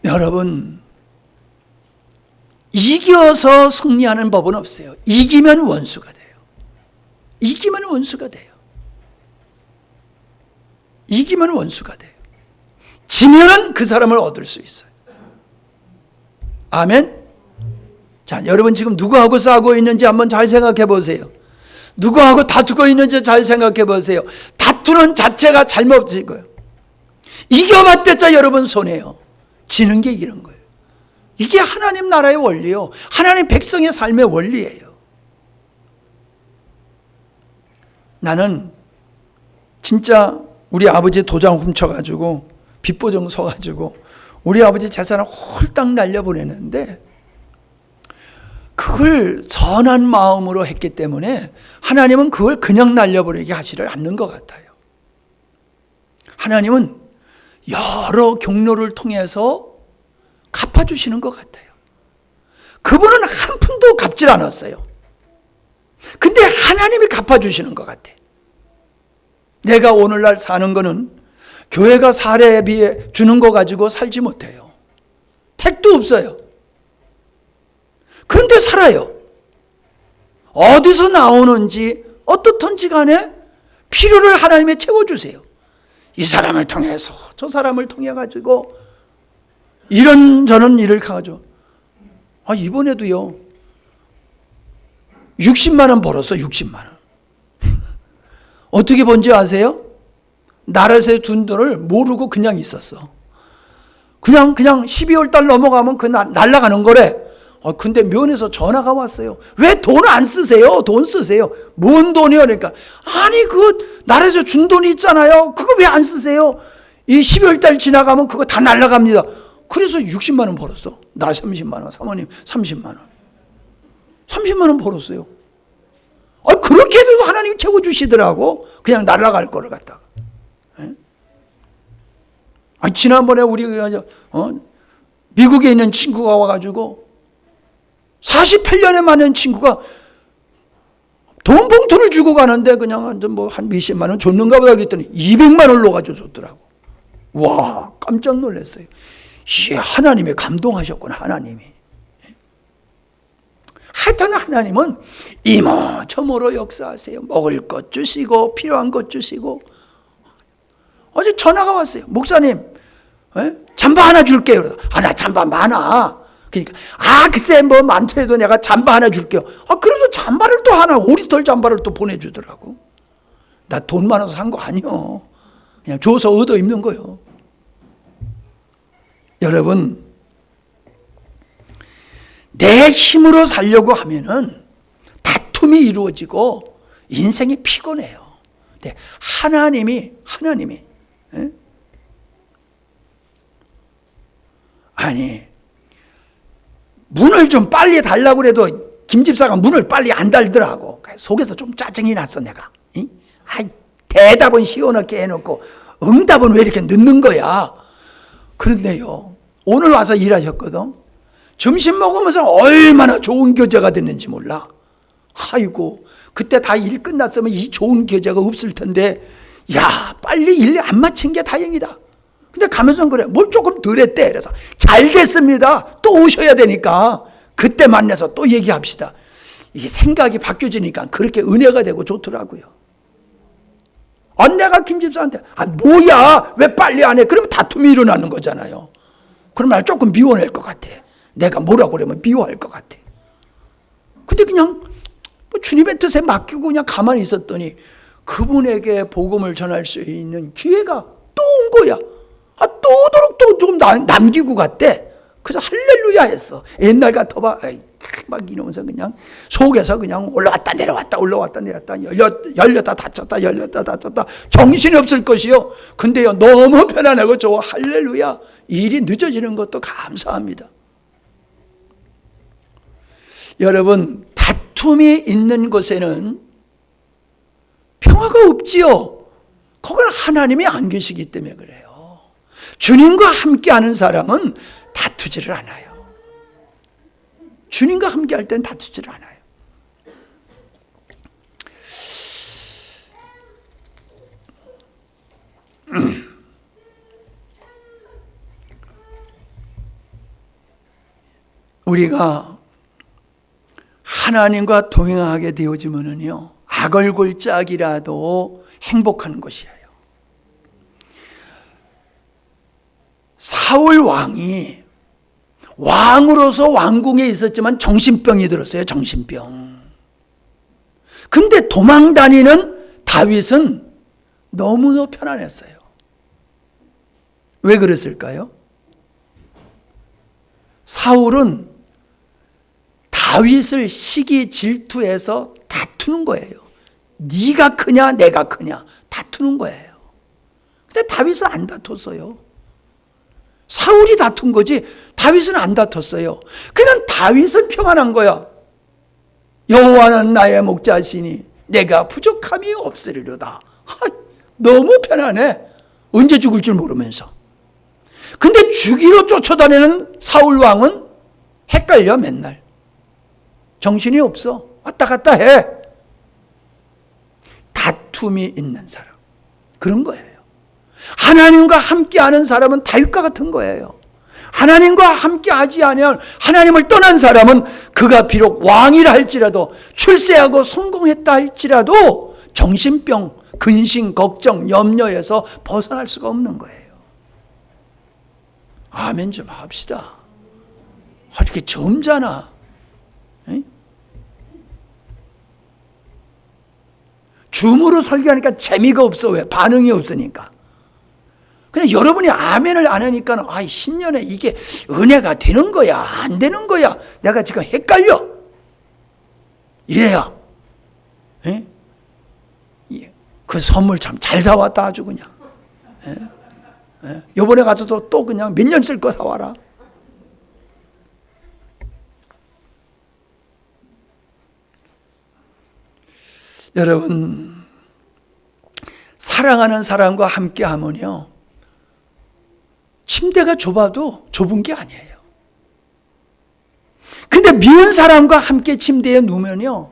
여러분, 이겨서 승리하는 법은 없어요. 이기면 원수가 돼요. 이기면 원수가 돼요. 이기면 원수가 돼요. 지면은 그 사람을 얻을 수 있어요. 아멘. 자, 여러분 지금 누구하고 싸우고 있는지 한번 잘 생각해 보세요. 누구하고 다투고 있는지 잘 생각해 보세요. 다투는 자체가 잘못인 거예요. 이겨봤댔자 여러분 손해요. 지는 게 이런 거예요. 이게 하나님 나라의 원리요. 하나님 백성의 삶의 원리예요. 나는 진짜 우리 아버지 도장 훔쳐가지고 빚보정 서가지고 우리 아버지 재산을 홀딱 날려보내는데, 그걸 선한 마음으로 했기 때문에 하나님은 그걸 그냥 날려버리게 하지를 않는 것 같아요. 하나님은 여러 경로를 통해서 갚아주시는 것 같아요. 그분은 한 푼도 갚질 않았어요. 근데 하나님이 갚아주시는 것 같아. 내가 오늘날 사는 거는 교회가 사례에 비해 주는 거 가지고 살지 못해요. 택도 없어요. 그런데 살아요. 어디서 나오는지 어떻든지 간에 필요를 하나님이 채워주세요. 이 사람을 통해서 저 사람을 통해 가지고 이런저런 일을 가져. 이번에도요 60만 원 벌었어. 60만 원. 어떻게 번지 아세요? 나라에서 둔 돈을 모르고 그냥 있었어. 그냥 12월 달 넘어가면 그 날아가는 거래. 근데 면에서 전화가 왔어요. 왜 돈 안 쓰세요? 돈 쓰세요. 뭔 돈이요? 그러니까 아니 그 나라에서 준 돈이 있잖아요. 그거 왜 안 쓰세요? 이 12월 달 지나가면 그거 다 날아갑니다. 그래서 60만 원 벌었어. 나 30만 원, 사모님 30만 원. 30만 원 벌었어요. 그렇게 해도 하나님 채워주시더라고. 그냥 날아갈 거를 갖다가. 지난번에 우리 미국에 있는 친구가 와가지고 48년에 만난 친구가 돈 봉투를 주고 가는데 그냥 한 몇십만 원 줬는가 보다 그랬더니 200만 원을 넣어가지고 줬더라고. 와, 깜짝 놀랐어요. 하나님이 감동하셨구나, 하나님이. 하여튼 하나님은 이모저모로 역사하세요. 먹을 것 주시고 필요한 것 주시고. 어제 전화가 왔어요. 목사님, 잠바 하나 줄게요. 나 잠바 많아. 그러니까 글쎄 뭐 많더라도 내가 잠바 하나 줄게요. 그래도 잠바를 또 하나, 오리털 잠바를 또 보내주더라고. 나 돈 많아서 산 거 아니요. 그냥 줘서 얻어 입는 거요. 여러분, 내 힘으로 살려고 하면은 다툼이 이루어지고 인생이 피곤해요. 근데 하나님이 문을 좀 빨리 달라고 그래도 김 집사가 문을 빨리 안 달더라고. 속에서 좀 짜증이 났어 내가. 대답은 시원하게 해놓고 응답은 왜 이렇게 늦는 거야. 그런데요, 오늘 와서 일하셨거든. 점심 먹으면서 얼마나 좋은 교제가 됐는지 몰라. 아이고, 그때 다 일 끝났으면 이 좋은 교제가 없을 텐데, 빨리 일 안 마친 게 다행이다. 근데 가면서 그래. 뭘 조금 덜 했대. 그래서 잘 됐습니다. 또 오셔야 되니까 그때 만나서 또 얘기합시다. 이게 생각이 바뀌어지니까 그렇게 은혜가 되고 좋더라고요. 내가 김 집사한테 뭐야 왜 빨리 안 해? 그러면 다툼이 일어나는 거잖아요. 그러면 날 조금 미워낼 것 같아. 내가 뭐라고 그러면 미워할 것 같아. 근데 그냥 주님의 뜻에 맡기고 그냥 가만히 있었더니 그분에게 복음을 전할 수 있는 기회가 또 온 거야. 또 오도록 또 조금 남기고 갔대. 그래서 할렐루야 했어. 옛날 같아봐. 막 이러면서 그냥 속에서 그냥 올라왔다 내려왔다 열렸다 닫혔다 정신이 없을 것이요. 근데요, 너무 편안하고 좋아. 할렐루야. 일이 늦어지는 것도 감사합니다. 여러분, 다툼이 있는 곳에는 평화가 없지요. 거기는 하나님이 안 계시기 때문에 그래요. 주님과 함께하는 사람은 다투지를 않아요. 주님과 함께할 땐 다투지를 않아요. 우리가 하나님과 동행하게 되어지면은요, 악얼굴짝이라도 행복한 것이에요. 사울 왕이 왕으로서 왕궁에 있었지만 정신병이 들었어요. 정신병. 근데 도망 다니는 다윗은 너무나 편안했어요. 왜 그랬을까요? 사울은 다윗을 시기 질투해서 다투는 거예요. 네가 크냐 내가 크냐 다투는 거예요. 근데 다윗은 안 다퉜어요. 사울이 다툰 거지 다윗은 안 다퉜어요. 그냥 다윗은 평안한 거야. 여호와는 나의 목자시니 내가 부족함이 없으리로다. 너무 편안해. 언제 죽을 줄 모르면서. 근데 죽이러 쫓아다니는 사울 왕은 헷갈려. 맨날 정신이 없어. 왔다 갔다 해. 다툼이 있는 사람, 그런 거예요. 하나님과 함께하는 사람은 다윗과 같은 거예요. 하나님과 함께 하지 아니하면 하나님을 떠난 사람은 그가 비록 왕이라 할지라도 출세하고 성공했다 할지라도 정신병, 근심, 걱정, 염려에서 벗어날 수가 없는 거예요. 아멘 좀 합시다. 이렇게 점잖아. 에? 줌으로 설교하니까 재미가 없어. 왜? 반응이 없으니까. 그냥 여러분이 아멘을 안 하니까 신년에 이게 은혜가 되는 거야 안 되는 거야 내가 지금 헷갈려 이래야 에? 그 선물 참 잘 사왔다 아주 그냥. 요번에 가서도 또 그냥 몇 년 쓸 거 사와라. 여러분, 사랑하는 사람과 함께 하면요, 침대가 좁아도 좁은 게 아니에요. 근데 미운 사람과 함께 침대에 누우면요,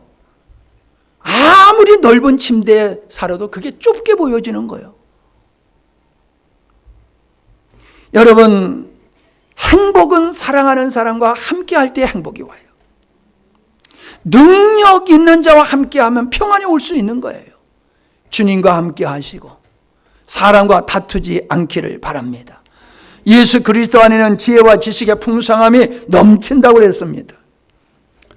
아무리 넓은 침대에 살아도 그게 좁게 보여지는 거예요. 여러분, 행복은 사랑하는 사람과 함께 할 때 행복이 와요. 능력 있는 자와 함께 하면 평안이 올 수 있는 거예요. 주님과 함께 하시고 사람과 다투지 않기를 바랍니다. 예수 그리스도 안에는 지혜와 지식의 풍성함이 넘친다고 그랬습니다.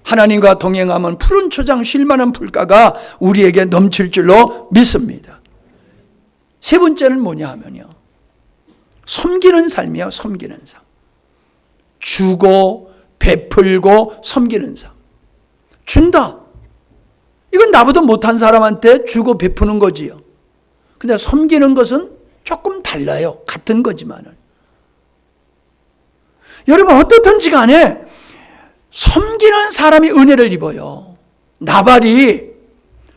하나님과 동행하면 푸른 초장 쉴만한 풀가가 우리에게 넘칠 줄로 믿습니다. 세 번째는 뭐냐 하면요, 섬기는 삶이에요. 섬기는 삶. 주고 베풀고 섬기는 삶. 준다. 이건 나보다 못한 사람한테 주고 베푸는 거지요. 근데 섬기는 것은 조금 달라요. 같은 거지만은. 여러분, 어떻든지 간에 섬기는 사람이 은혜를 입어요. 나발이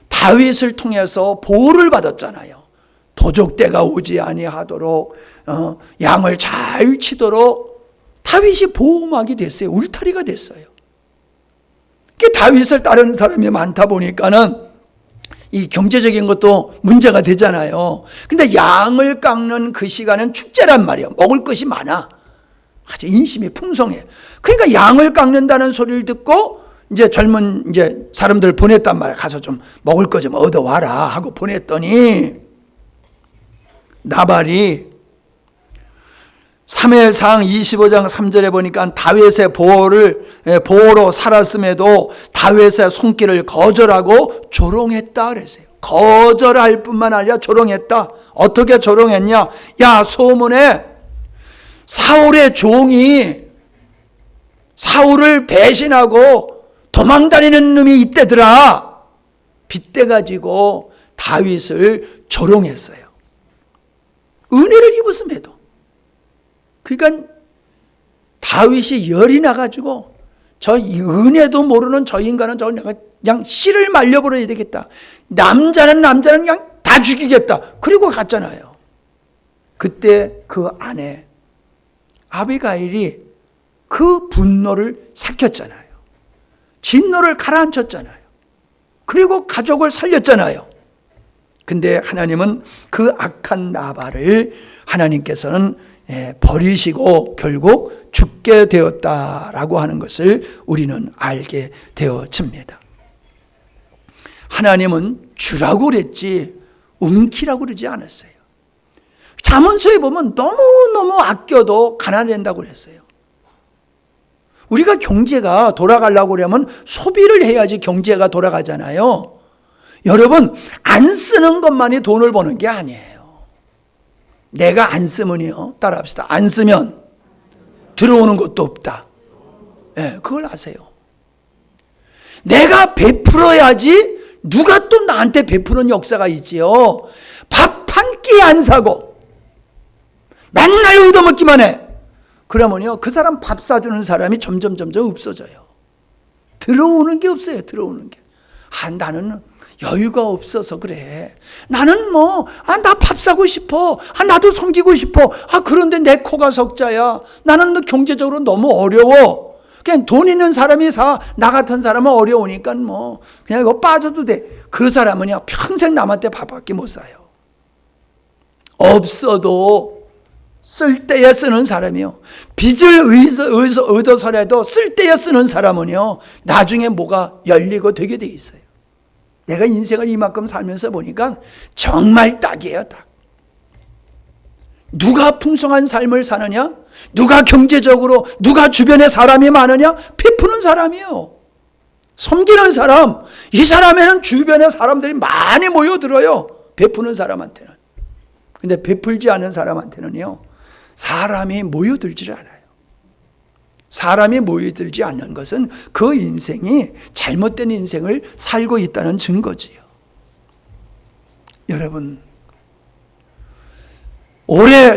다윗을 통해서 보호를 받았잖아요. 도적대가 오지 아니하도록 양을 잘 치도록 다윗이 보호막이 됐어요. 울타리가 됐어요. 다윗을 따르는 사람이 많다 보니까는 이 경제적인 것도 문제가 되잖아요. 근데 양을 깎는 그 시간은 축제란 말이에요. 먹을 것이 많아. 아주 인심이 풍성해. 그러니까 양을 깎는다는 소리를 듣고 이제 젊은 사람들 보냈단 말이야. 가서 좀 먹을 거 좀 얻어와라 하고 보냈더니 나발이 사무엘상 25장 3절에 보니까 다윗의 보호로 살았음에도 다윗의 손길을 거절하고 조롱했다 그랬어요. 거절할 뿐만 아니라 조롱했다. 어떻게 조롱했냐? 야, 소문에 사울의 종이 사울을 배신하고 도망다니는 놈이 있대더라. 빗대가지고 다윗을 조롱했어요. 은혜를 입었음에도. 그러니까 다윗이 열이 나가지고 저 은혜도 모르는 저 인간은 저 내가 그냥 씨를 말려버려야 되겠다. 남자는 그냥 다 죽이겠다. 그리고 갔잖아요. 그때 그 아내 아비가일이 그 분노를 삭혔잖아요. 진노를 가라앉혔잖아요. 그리고 가족을 살렸잖아요. 근데 하나님은 그 악한 나발을 하나님께서는 버리시고 결국 죽게 되었다라고 하는 것을 우리는 알게 되어집니다. 하나님은 주라고 그랬지 움키라고 그러지 않았어요. 잠언서에 보면 너무너무 아껴도 가난해진다고 그랬어요. 우리가 경제가 돌아가려고 그러면 소비를 해야지 경제가 돌아가잖아요. 여러분, 안 쓰는 것만이 돈을 버는 게 아니에요. 내가 안 쓰면요, 따라합시다. 안 쓰면 들어오는 것도 없다. 그걸 아세요. 내가 베풀어야지 누가 또 나한테 베푸는 역사가 있지요. 밥 한 끼 안 사고 맨날 얻어먹기만 해. 그러면요, 그 사람 밥 사주는 사람이 점점 없어져요. 들어오는 게 없어요. 들어오는 게. 나는 여유가 없어서 그래. 나는 나 밥 사고 싶어. 나도 섬기고 싶어. 그런데 내 코가 석자야. 나는 경제적으로 너무 어려워. 그냥 돈 있는 사람이 사. 나 같은 사람은 어려우니까 그냥 이거 빠져도 돼. 그 사람은요, 평생 남한테 밥밖에 못 사요. 없어도 쓸 때에 쓰는 사람이요. 빚을 얻어서라도 쓸 때에 쓰는 사람은요, 나중에 뭐가 열리고 되게 돼 있어요. 내가 인생을 이만큼 살면서 보니까 정말 딱이에요, 딱. 누가 풍성한 삶을 사느냐? 누가 경제적으로, 누가 주변에 사람이 많으냐? 베푸는 사람이요. 섬기는 사람, 이 사람에는 주변에 사람들이 많이 모여들어요. 베푸는 사람한테는. 근데 베풀지 않은 사람한테는요, 사람이 모여들지 않아요. 사람이 모여들지 않는 것은 그 인생이 잘못된 인생을 살고 있다는 증거지요. 여러분,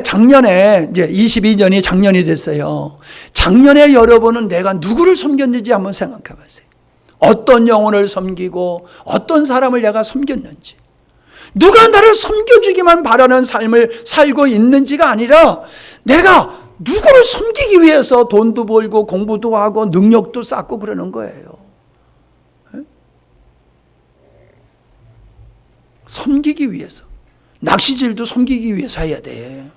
작년에 이제 22년이 작년이 됐어요. 작년에 여러분은 내가 누구를 섬겼는지 한번 생각해 보세요. 어떤 영혼을 섬기고 어떤 사람을 내가 섬겼는지. 누가 나를 섬겨주기만 바라는 삶을 살고 있는지가 아니라 내가 누구를 섬기기 위해서 돈도 벌고 공부도 하고 능력도 쌓고 그러는 거예요. 섬기기 위해서. 낚시질도 섬기기 위해서 해야 돼.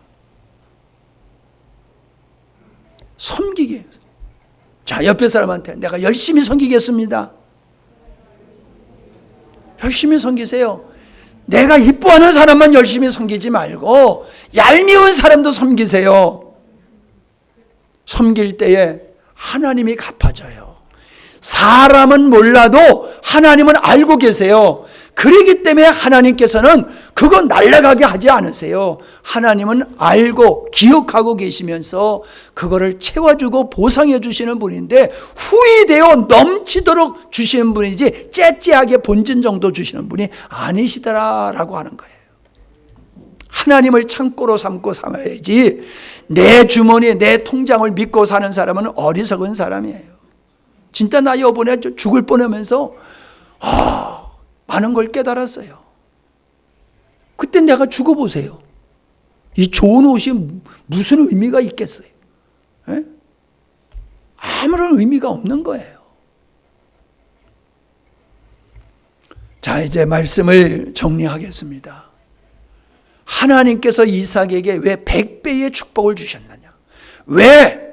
섬기기 위해서. 자, 옆에 사람한테 내가 열심히 섬기겠습니다. 열심히 섬기세요. 내가 이뻐하는 사람만 열심히 섬기지 말고 얄미운 사람도 섬기세요. 섬길 때에 하나님이 갚아줘요. 사람은 몰라도 하나님은 알고 계세요. 그러기 때문에 하나님께서는 그거 날아가게 하지 않으세요. 하나님은 알고 기억하고 계시면서 그거를 채워주고 보상해 주시는 분인데, 후히 되어 넘치도록 주시는 분이지 째째하게 본전 정도 주시는 분이 아니시더라라고 하는 거예요. 하나님을 창고로 삼고 삼아야지 내 주머니, 내 통장을 믿고 사는 사람은 어리석은 사람이에요. 진짜 나 이번에 죽을 뻔하면서 많은 걸 깨달았어요. 그때 내가 죽어보세요. 이 좋은 옷이 무슨 의미가 있겠어요? 에? 아무런 의미가 없는 거예요. 자, 이제 말씀을 정리하겠습니다. 하나님께서 이삭에게 왜 100배의 축복을 주셨느냐? 왜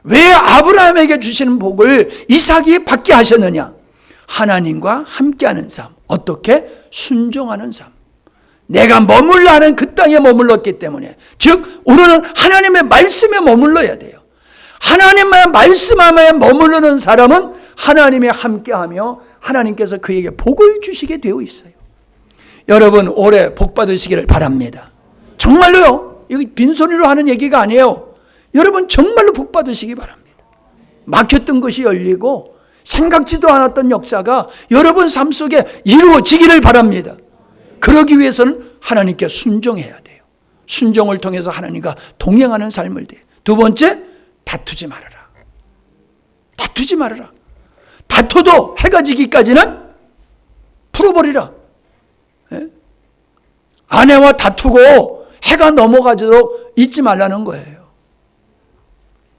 아브라함에게 주시는 복을 이삭이 받게 하셨느냐? 하나님과 함께하는 삶. 어떻게? 순종하는 삶. 내가 머물러 하는 그 땅에 머물렀기 때문에, 즉 우리는 하나님의 말씀에 머물러야 돼요. 하나님의 말씀에 머무르는 사람은 하나님이 함께하며 하나님께서 그에게 복을 주시게 되어 있어요. 여러분, 올해 복 받으시기를 바랍니다. 정말로요. 이거 빈소리로 하는 얘기가 아니에요. 여러분 정말로 복 받으시기 바랍니다. 막혔던 것이 열리고 생각지도 않았던 역사가 여러분 삶 속에 이루어지기를 바랍니다. 그러기 위해서는 하나님께 순종해야 돼요. 순종을 통해서 하나님과 동행하는 삶을 돼요. 두 번째, 다투지 말아라. 다투지 말아라. 다퉈도 해가 지기까지는 풀어버리라. 예? 아내와 다투고 해가 넘어가도록 잊지 말라는 거예요.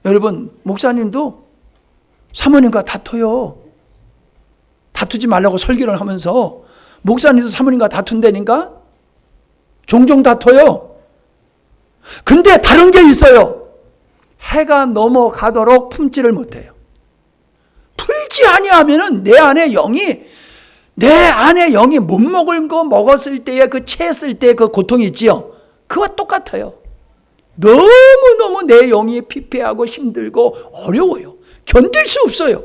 여러분, 목사님도 사모님과 다퉈요. 다투지 말라고 설교를 하면서 목사님도 사모님과 다툰다니까 종종 다퉈요. 근데 다른 게 있어요. 해가 넘어가도록 품지를 못해요. 풀지 아니하면은 내 안에 영이 못 먹을 거 먹었을 때의 그 채했을 때의 그 고통이 있지요. 그와 똑같아요. 너무너무 내 영이 피폐하고 힘들고 어려워요. 견딜 수 없어요.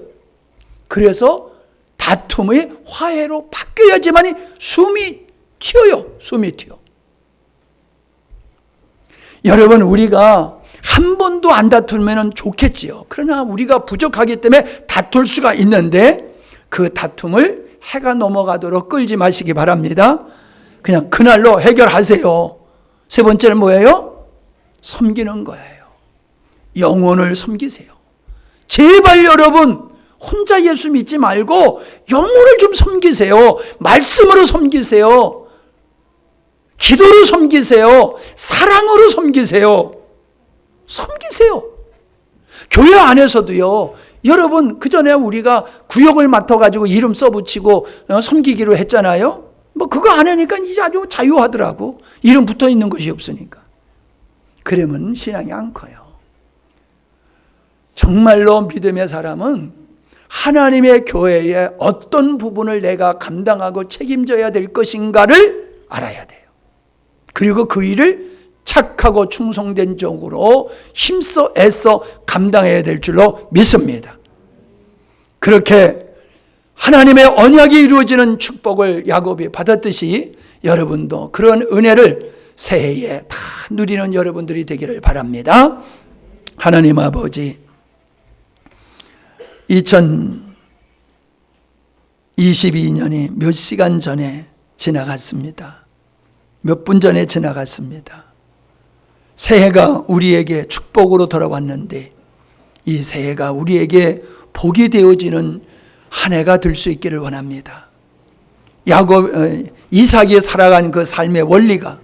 그래서 다툼의 화해로 바뀌어야지만 숨이 튀어요. 숨이 튀어. 여러분, 우리가 한 번도 안 다투면 좋겠지요. 그러나 우리가 부족하기 때문에 다툴 수가 있는데 그 다툼을 해가 넘어가도록 끌지 마시기 바랍니다. 그냥 그날로 해결하세요. 세 번째는 뭐예요? 섬기는 거예요. 영혼을 섬기세요. 제발 여러분, 혼자 예수 믿지 말고 영혼을 좀 섬기세요. 말씀으로 섬기세요. 기도로 섬기세요. 사랑으로 섬기세요. 섬기세요. 교회 안에서도요. 여러분, 그전에 우리가 구역을 맡아가지고 이름 써붙이고 섬기기로 했잖아요. 뭐 그거 안 하니까 이제 아주 자유하더라고. 이름 붙어있는 것이 없으니까. 그러면 신앙이 안 커요. 정말로 믿음의 사람은 하나님의 교회의 어떤 부분을 내가 감당하고 책임져야 될 것인가를 알아야 돼요. 그리고 그 일을 착하고 충성된 쪽으로 힘써 애써 감당해야 될 줄로 믿습니다. 그렇게 하나님의 언약이 이루어지는 축복을 야곱이 받았듯이 여러분도 그런 은혜를 새해에 다 누리는 여러분들이 되기를 바랍니다. 하나님 아버지, 2022년이 몇 시간 전에 지나갔습니다. 몇 분 전에 지나갔습니다. 새해가 우리에게 축복으로 돌아왔는데 이 새해가 우리에게 복이 되어지는 한 해가 될 수 있기를 원합니다. 이삭이 살아간 그 삶의 원리가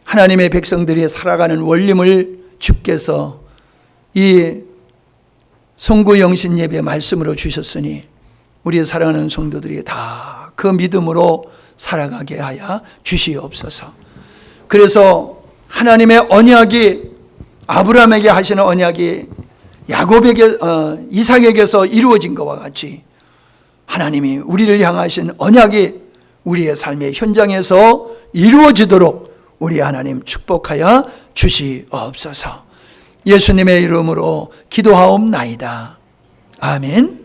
하나님의 백성들이 살아가는 원림을 주께서 이 성구영신 예배 말씀으로 주셨으니 우리 사랑하는 성도들이 다 그 믿음으로 살아가게 하여 주시옵소서. 그래서 하나님의 언약이 아브라함에게 하시는 언약이 야곱에게 이삭에게서 이루어진 것과 같이 하나님이 우리를 향하신 언약이 우리의 삶의 현장에서 이루어지도록 우리 하나님 축복하여 주시옵소서. 예수님의 이름으로 기도하옵나이다. 아멘.